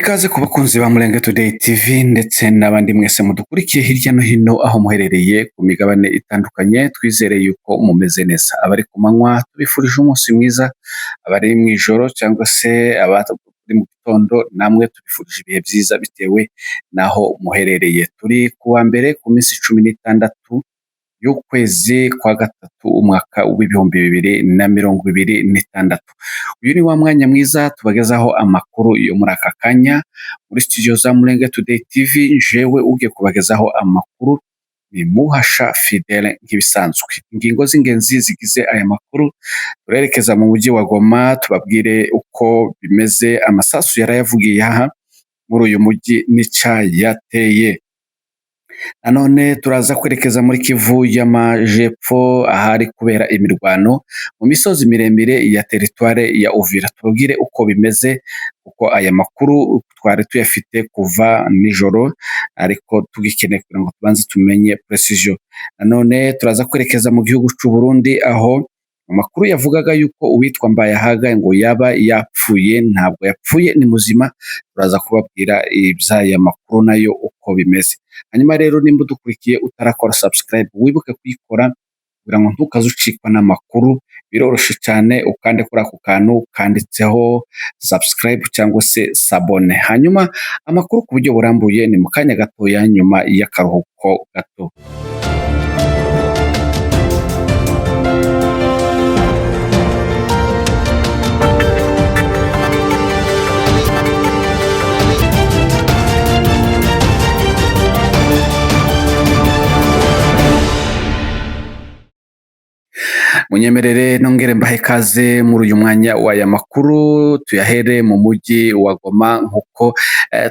Ikaze ku bakunzi ba Murenge Today TV ndetse n'abandi mwese mudukurikiye hirya no hino aho muherereye ku migabane itandukanye, twizere yuko mumeze neza. Abari ku manywa tubifurije umunsi mwiza, abari mu ijoro cyangwa se abari mu gitondo namwe tubifurije ibihe byiza bitewe n'aho muherereye. Turi ku wa mbere ku minsi 16 y'ukwezi kwa gatatu umwaka w'ibihumbi 2026. Uyu ni wa mwanya mwiza tubagezaho amakuru yo muri aka kanya muri studio za Murenge Today TV. Jewe ugiye kubagezaho amakuru ni Muhasha Fidele nk'ibisanzwe. Ingingo z'ingenzi zigize aya makuru, turerekeza mu mujyi wa Goma tubabwire uko bimeze, amasasu yarayavugiye aha muri uyu mujyi n'icyayateye. Nanone turaza kwerekeza muri Kivu y'Amajepfo ahari kubera imirwano mu misozi miremire ya teritware ya Uvira. Tubabwire uko bimeze kuko aya makuru twari tuyafite kuva nijoro, ariko tugikeneye kugira ngo tubanze tumenye precision. Nanone turaza kwerekeza mu gihugu cy'u Burundi aho amakuru yavugaga yuko uwitwa Mbayahaga ngo yaba yapfuye. Ntabwo yapfuye, ni muzima. Turaza kubabwira iby'aya makuru nayo uko bimeze. Hanyuma rero nimba udukurikiye utarakora subscribe, wibuke kuyikora kugira ngo ntukaze ucikwa n'amakuru. Biroroshye cyane, ukande kuri ako kantu kanditseho subscribe cyangwa se sabone. Hanyuma amakuru ku buryo burambuye ni mu kanya gatoya nyuma y'akaruhuko gato. Munyemerere nongere mbahe kaze muri uyu mwanya w'aya makuru, tuyahere mu mujyi wa Goma nkuko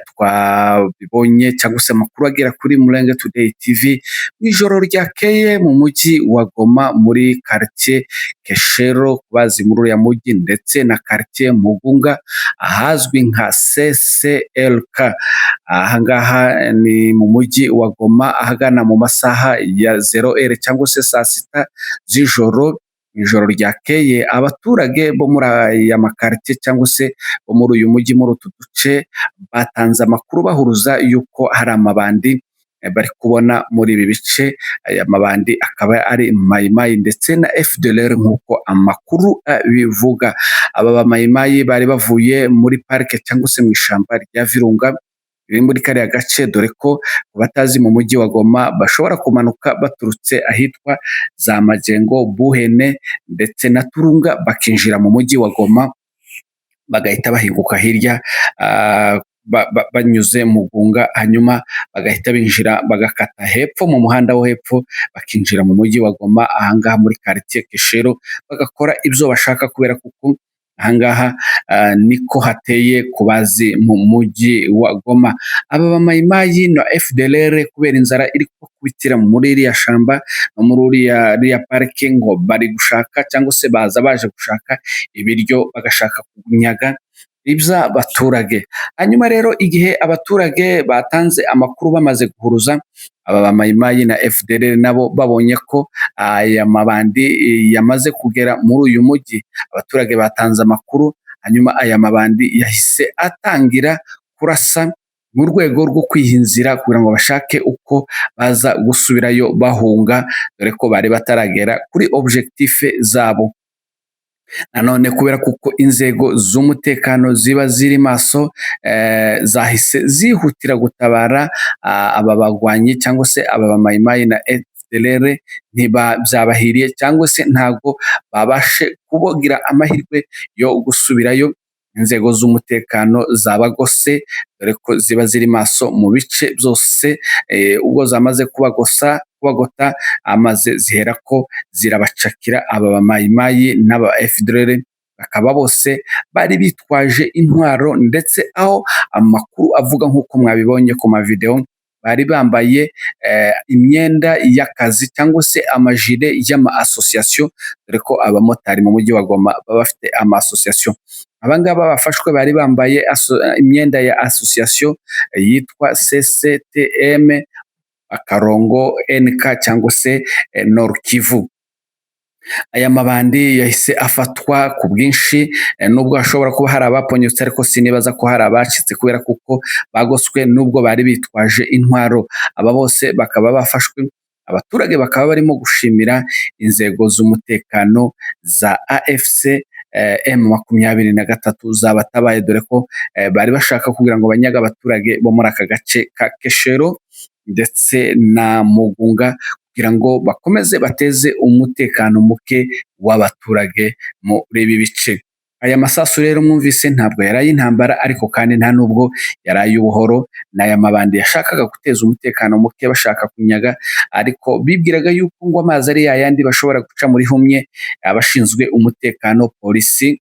twabibonye cyangwa se amakuru agera kuri Murenge Today TV. Mu ijoro ryakeye mu mujyi wa Goma muri quartier Keshero, kubazi muri uyu mujyi, ndetse na quartier Mugunga ahazwi nka CCLK. Ahangaha ni mu mujyi wa Goma ahagana mu masaha ya 0h cyangwa se saa sita z'ijoro. Ijoro ryakeye abaturage bo muri aya makartie cyangwa se bo muri uyu mujyi muri utu duce batanze amakuru bahuruza yuko hari amabandi bari kubona muri ibi bice. Aya mabandi akaba ari Mayimayi ndetse na FDLR nkuko amakuru bivuga. Aba ba Mayimayi bari bavuye muri parike cyangwa se mu ishamba rya Virunga biri muri kariya gace, dore ko batazi mu mujyi wa Goma bashobora kumanuka baturutse ahitwa za Majengo, Buhene ndetse na Turunga bakinjira mu mujyi wa Goma, bagahita bahinguka hirya banyuze Mugunga, hanyuma bagahita binjira bagakata hepfo mu muhanda wo hepfo bakinjira mu mujyi wa Goma ahangaha muri quartier Keshero, bagakora ibyo bashaka kubera kuko ahangaha niko hateye kubazi mu mujyi wa Goma. Aba ba Mayimayi na FDLR kubera inzara iri kubitira muri iriya shamba no muri iriya parike, ngo bari gushaka cyangwa se baza baje gushaka ibiryo, bagashaka kunyaga iby'abaturage. Hanyuma rero igihe abaturage batanze amakuru bamaze guhuruza, aba ba Mayimayi na FDLR nabo babonye ko aya mabandi yamaze kugera muri uyu mujyi, abaturage batanze amakuru, hanyuma aya mabandi yahise atangira kurasa mu rwego rwo kwihinzira kugira ngo bashake uko baza gusubirayo bahunga, dore ko bari bataragera kuri objectif zabo. Nanone kubera kuko inzego z'umutekano ziba ziri maso, zahise zihutira gutabara aba bagwanyi cyangwa se aba ba Mayimayi na FDLR. Ntibyabahiriye cyangwa se ntago babashe kubogira amahirwe yo gusubirayo. Inzego z'umutekano zabagose, dore ko ziba ziri maso mu bice byose. Ubwo zamaze kubagota amaze zihera ko zirabacakira aba ba Mayimayi n'aba FDLR, bakaba bose bari bitwaje intwaro, ndetse aho amakuru avuga nk'uko mwabibonye ku mavideo, bari bambaye imyenda y'akazi cyangwa se amajire y'ama association, dore ko abamotari mu mujyi wa Goma baba bafite ama association. Abangaba bafashwe bari bambaye imyenda ya association yitwa CCTM akarongo NK cyangwa se Nord Kivu. aya mabandi yahise afatwa ku bwinshi, nubwo hashobora kuba hari abaponyotse ariko sinibaza ko hari abacitse kubera kuko bagoswe nubwo bari bitwaje intwaro. Aba bose bakaba bafashwe, abaturage bakaba barimo gushimira inzego z'umutekano za AFC M23 zabatabaye, dore ko bari bashaka kugira ngo banyaga abaturage bo muri aka gace ka Keshero ndetse na Mugunga kugira ngo bakomeze bateze umutekano muke w'abaturage muri ibi bice. Aya masasu rero mwumvise ntabwo yari ay'intambara ariko kandi nta nubwo yari ay'ubuhoro, ni aya mabandi yashakaga guteza umutekano muke bashaka kunyaga, ariko bibwiraga yuko ngo amazi ari yayandi bashobora guca muri humye abashinzwe umutekano, polisi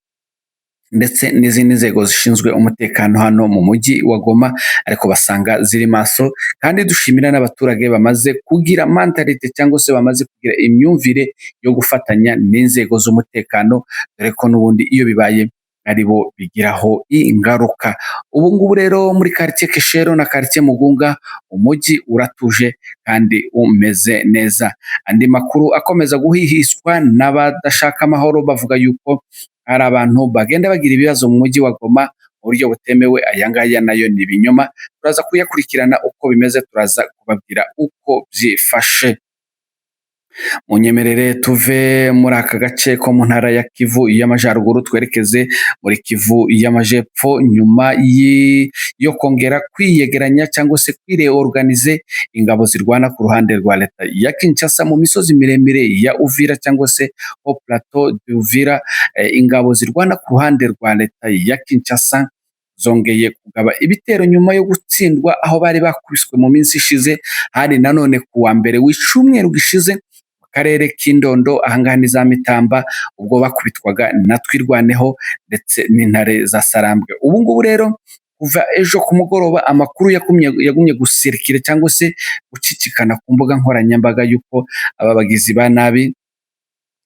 ndetse n'izindi nzego zishinzwe umutekano hano mu mujyi wa Goma, ariko basanga ziri maso. Kandi dushimira n'abaturage bamaze kugira mentalite cyangwa se bamaze kugira imyumvire yo gufatanya n'inzego z'umutekano, dore ko n'ubundi iyo bibaye ari bo bigiraho ingaruka. Ubu ngubu rero muri quartier Keshero na quartier Mugunga umujyi uratuje kandi umeze neza. Andi makuru akomeza guhihiswa n'abadashaka amahoro bavuga yuko hari abantu bagenda bagira ibibazo mu mujyi wa Goma mu buryo butemewe, aya ngaya nayo ni ibinyoma. Turaza kuyakurikirana uko bimeze, turaza kubabwira uko byifashe. Munyemerere tuve muri aka gace ko mu ntara ya Kivu y'Amajyaruguru twerekeze muri Kivu y'Amajyepfo, nyuma yo kongera kwiyegeranya cyangwa se kwireorganize ingabo zirwana ku ruhande rwa leta ya Kinshasa mu misozi miremire ya Uvira cyangwa se au plateau d'Uvira. Ingabo zirwana ku ruhande rwa leta ya Kinshasa zongeye kugaba ibitero nyuma yo gutsindwa aho bari bakubiswe mu minsi ishize, hari nanone ku wa mbere w'icumweru gishize karere k'Indondo, ahangaha ni za Mitamba, ubwo bakubitwaga na Twirwaneho ndetse n'intare za Sarambwe. Ubu ngubu rero kuva ejo ku mugoroba amakuru yagumye gusirikira cyangwa se gucicikana ku mbuga nkoranyambaga yuko aba bagizi ba nabi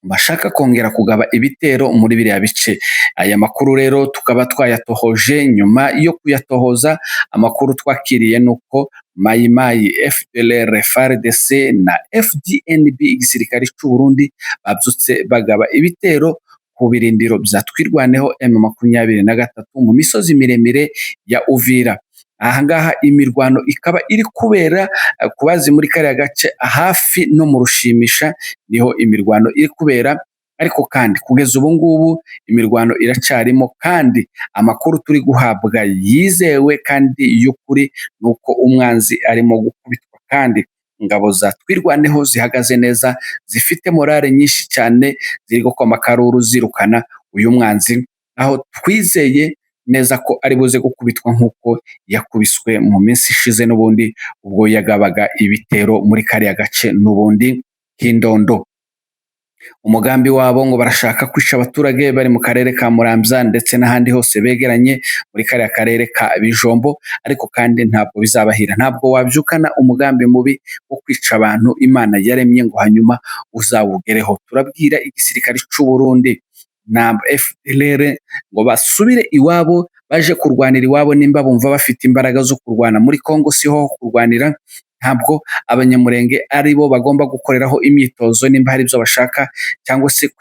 bashaka kongera kugaba ibitero muri biriya bice. Aya makuru rero tukaba twayatohoje. Nyuma yo kuyatohoza, amakuru twakiriye nuko Mayimayi, FDLR, FARDC na FDNB igisirikare cy'u Burundi babyutse bagaba ibitero ku birindiro bya Twirwaneho M23 mu misozi miremire ya Uvira. Ahangaha imirwano ikaba iri kubera kubazi muri kariya gace hafi no mu Rushimisha niho imirwano iri kubera, ariko kandi kugeza ubu ngubu imirwano iracarimo, kandi amakuru turi guhabwa yizewe kandi y'ukuri nuko umwanzi arimo gukubitwa, kandi ingabo za Twirwaneho zihagaze neza, zifite morale nyinshi cyane, ziri gukoma akaruru zirukana uyu mwanzi, aho twizeye neza ko ari buze gukubitwa nk'uko yakubiswe mu minsi ishize n'ubundi ubwo yagabaga ibitero muri kariya gace n'ubundi k'Indondo. Umugambi wabo ngo barashaka kwica abaturage bari mu karere ka Muramvya ndetse n'ahandi hose begeranye muri kariya karere ka Bijombo, ariko kandi ntabwo bizabahira. Ntabwo wabyukana umugambi mubi wo kwica abantu Imana yaremye ngo hanyuma uzawugereho. Turabwira igisirikare cy'u Burundi na FDLR ngo basubire iwabo, baje kurwanira iwabo. Nimba bumva bafite imbaraga zo kurwana muri Kongo, siho kurwanira. Ntabwo abanyamurenge ari bo bagomba gukoreraho imyitozo nimba hari ibyo bashaka, cyangwa se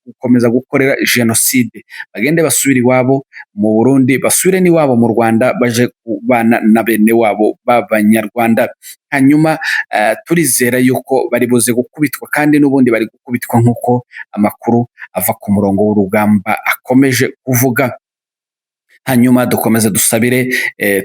gukomeza gukorera jenoside. Bagende basubire iwabo mu Burundi, basubire n'iwabo mu Rwanda, baje kubana na bene wabo b'Abanyarwanda. Hanyuma turizera yuko bari buze gukubitwa, kandi n'ubundi bari gukubitwa nk'uko amakuru ava ku murongo w'urugamba akomeje kuvuga. Hanyuma dukomeze dusabire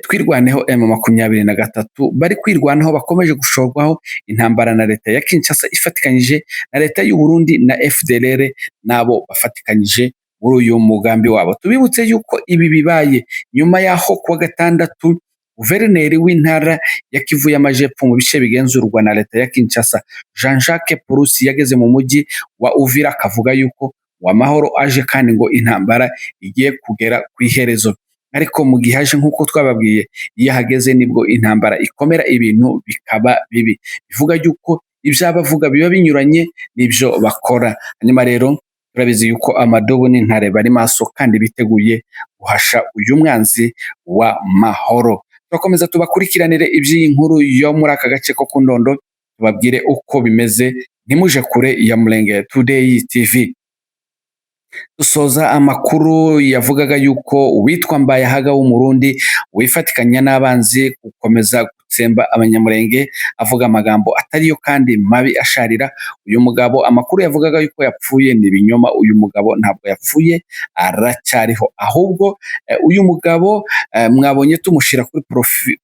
Twirwaneho M23 bari kwirwanaho, bakomeje gushorwaho intambara na leta ya Kinshasa ifatikanyije na leta y'u Burundi na FDLR nabo bafatikanyije muri uyu mugambi wabo. Tubibutse yuko ibi bibaye nyuma yaho kuwa gatandatu guverineri w'intara ya Kivu y'Amajyepfo mu bice bigenzurwa na leta ya Kinshasa, Jean-Jacques Purusi, yageze mu mujyi wa Uvira akavuga yuko amahoro aje kandi ngo intambara igiye kugera ku iherezo. Ariko mu gihe aje nk'uko twababwiye, iyo ahageze nibwo intambara ikomera, ibintu bikaba bibi. Bivuga yuko ibyo abavuga biba binyuranye n'ibyo bakora. Hanyuma rero turabizi yuko amadobo n'intare bari maso kandi biteguye guhasha uyu mwanzi wa mahoro. Turakomeza tubakurikiranire iby'iyi nkuru yo muri aka gace ko ku Ndondo, tubabwire uko bimeze, ntimuje kure ya Murenge Today TV. Dusoza amakuru yavugaga yuko uwitwa Mbayahaga w'Umurundi wifatikanya n'abanzi gukomeza gutsemba Abanyamurenge, avuga amagambo atariyo kandi mabi asharira. Uyu mugabo amakuru yavugaga yuko yapfuye ni ibinyoma. Uyu mugabo ntabwo yapfuye, aracyariho. Ahubwo uyu mugabo mwabonye tumushyira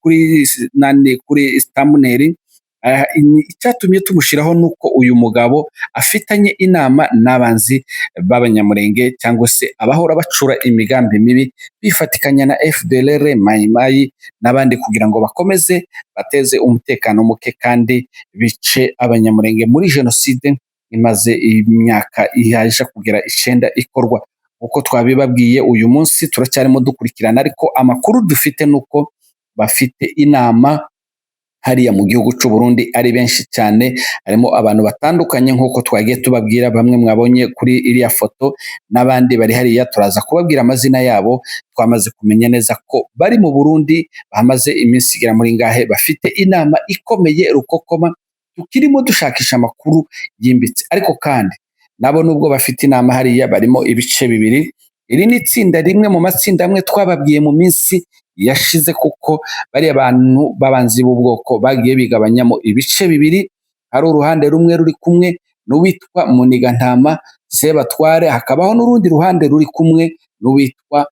kuri thumbnail. Icyatumye tumushyiraho ni uko uyu mugabo afitanye inama n'abanzi b'Abanyamurenge, cyangwa se abahora bacura imigambi mibi bifatikanya na FDLR, Mayimayi n'abandi, kugira ngo bakomeze bateze umutekano muke kandi bice Abanyamurenge muri jenoside imaze imyaka yaje kugera 9 ikorwa. Uko twabibabwiye, uyu munsi turacyarimo dukurikirana, ariko amakuru dufite nuko bafite inama hariya mu gihugu cy'u Burundi ari benshi cyane. Harimo abantu batandukanye nk'uko twagiye tubabwira, bamwe mwabonye kuri iriya foto, n'abandi bari hariya turaza kubabwira amazina yabo. Twamaze kumenya neza ko bari mu Burundi, bamaze iminsi igera muri ngahe, bafite inama ikomeye rukokoma. Tukirimo dushakisha amakuru yimbitse, ariko kandi nabo nubwo bafite inama hariya, barimo ibice bibiri. Iri ni itsinda rimwe mu matsinda amwe twababwiye mu minsi yashize, kuko bari abantu b'abanzi b'ubwoko bagiye bigabanyamo ibice bibiri. Hari uruhande rumwe ruri kumwe n'uwitwa Munigantama Sebatware, hakabaho n'urundi ruhande ruri kumwe n'uwitwa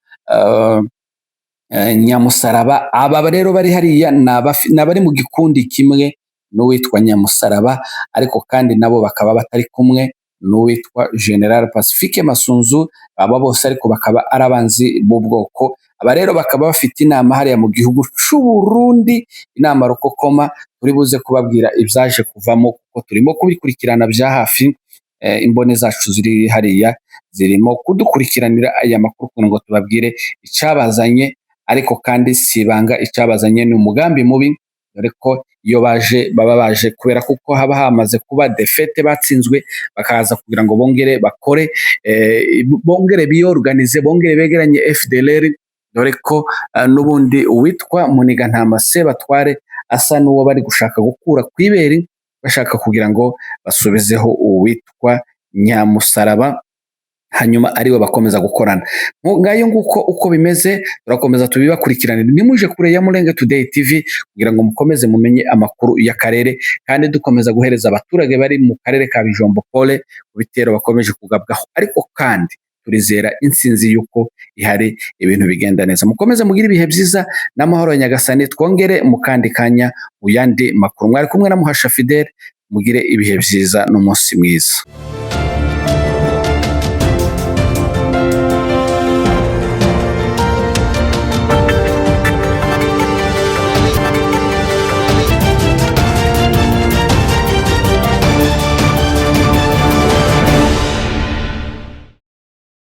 Nyamusaraba. Aba rero bari hariya n'abari mu gikundi kimwe n'uwitwa Nyamusaraba, ariko kandi nabo bakaba batari kumwe n'uwitwa General Pacifique Masunzu. Aba bose ariko bakaba ari abanzi b'ubwoko. Aba rero bakaba bafite inama hariya mu gihugu cy'u Burundi, inama rukokoma. Turi buze kubabwira ibyaje kuvamo, kuko turimo kubikurikirana bya hafi. Imbone zacu ziri hariya zirimo kudukurikiranira aya makuru kugira ngo tubabwire icyabazanye, ariko kandi si ibanga. Icyabazanye ni umugambi mubi, dore ko iyo baje baba baje kubera kuko haba hamaze kuba defete, batsinzwe, bakaza kugira ngo bongere bakore, bongere biyorganize, bongere begeranye FDLR. Dore ko n'ubundi uwitwa Munigantama Sebatware asa n'uwo bari gushaka gukura kwibere, bashaka kugira ngo basubizeho uwitwa Nyamusaraba, hanyuma ariwe bakomeza gukorana. Ngayo nguko uko bimeze, turakomeza tubibakurikiranira. Nimuje kure ya Murenge Today TV kugira ngo mukomeze mumenye amakuru y'akarere, kandi dukomeza guhereza abaturage bari mu karere ka Bijombo pole ku bitero bakomeje kugabwaho, ariko kandi turizera intsinzi y'uko ihari, ibintu bigenda neza. Mukomeze mugire ibihe byiza n'amahoro ya Nyagasani. Twongere mu kandi kanya uyandi makuru. Mwari kumwe na Muhasha Fidele, mugire ibihe byiza n'umunsi mwiza.